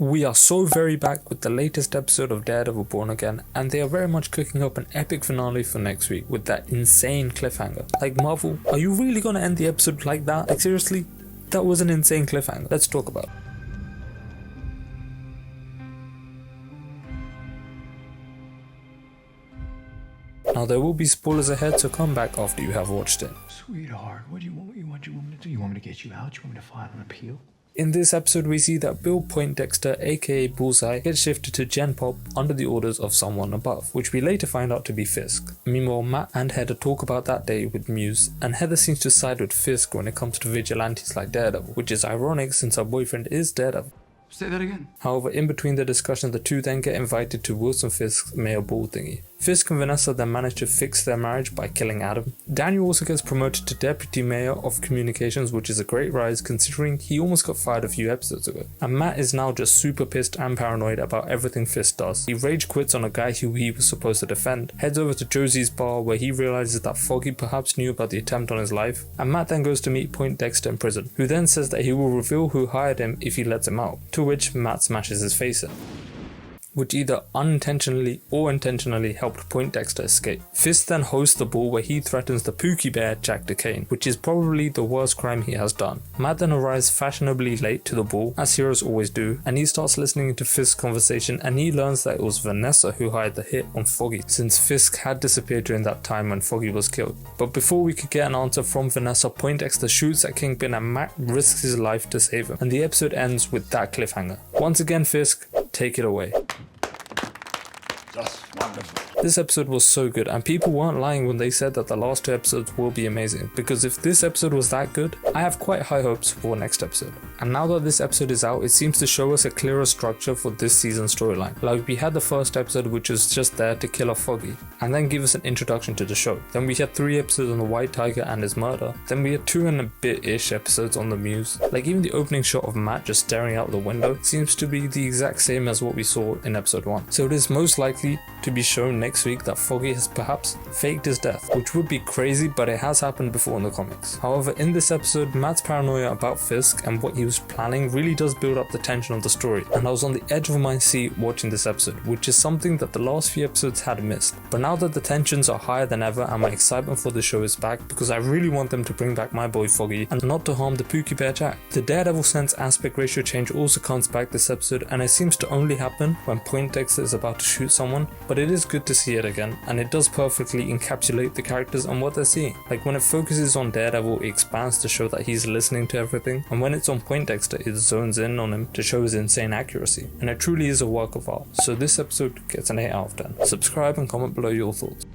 We are so very back with the latest episode of Daredevil Born Again, and they are very much cooking up an epic finale for next week with that insane cliffhanger. Like, Marvel, are you really gonna end the episode like that? Like, seriously? That was an insane cliffhanger. Let's talk about it. Now there will be spoilers ahead, so come back after you have watched it. Sweetheart, what do you want me to do? You want me to get you out? You want me to file an appeal? In this episode we see that Bill Poindexter aka Bullseye gets shifted to Gen Pop under the orders of someone above, which we later find out to be Fisk. Meanwhile, Matt and Heather talk about that day with Muse, and Heather seems to side with Fisk when it comes to vigilantes like Daredevil, which is ironic since her boyfriend is Daredevil. Say that again. However, in between the discussion, the two then get invited to Wilson Fisk's mayor ball thingy. Fisk and Vanessa then manage to fix their marriage by killing Adam. Daniel also gets promoted to Deputy Mayor of Communications, which is a great rise considering he almost got fired a few episodes ago. And Matt is now just super pissed and paranoid about everything Fisk does. He rage quits on a guy who he was supposed to defend, heads over to Josie's bar where he realizes that Foggy perhaps knew about the attempt on his life, and Matt then goes to meet Poindexter in prison, who then says that he will reveal who hired him if he lets him out, to which Matt smashes his face in, which either unintentionally or intentionally helped Poindexter escape. Fisk then hosts the ball where he threatens the Pookie Bear Jack DeCane, which is probably the worst crime he has done. Matt then arrives fashionably late to the ball, as heroes always do, and he starts listening to Fisk's conversation, and he learns that it was Vanessa who hired the hit on Foggy, since Fisk had disappeared during that time when Foggy was killed. But before we could get an answer from Vanessa, Poindexter shoots at Kingpin and Matt risks his life to save him, and the episode ends with that cliffhanger. Once again, Fisk, take it away. Just wonderful. This episode was so good, and people weren't lying when they said that the last two episodes will be amazing, because if this episode was that good, I have quite high hopes for next episode. And now that this episode is out, it seems to show us a clearer structure for this season's storyline. Like, we had the first episode which was just there to kill off Foggy, and then give us an introduction to the show. Then we had 3 episodes on the White Tiger and his murder. Then we had 2 and a bit-ish episodes on the Muse. Like, even the opening shot of Matt just staring out the window seems to be the exact same as what we saw in episode 1. So it is most likely to be shown next week that Foggy has perhaps faked his death, which would be crazy, but it has happened before in the comics. However, in this episode, Matt's paranoia about Fisk and what he was planning really does build up the tension of the story, and I was on the edge of my seat watching this episode, which is something that the last few episodes had missed. But now that the tensions are higher than ever and my excitement for the show is back, because I really want them to bring back my boy Foggy and not to harm the Pookie Bear Jack. The Daredevil Sense aspect ratio change also comes back this episode, and it seems to only happen when Poindexter is about to shoot someone, but it is good to see it again, and it does perfectly encapsulate the characters and what they're seeing. Like, when it focuses on Daredevil, it expands to show that he's listening to everything, and when it's on Poindexter, it zones in on him to show his insane accuracy, and it truly is a work of art. So this episode gets an 8 out of 10. Subscribe and comment below your thoughts.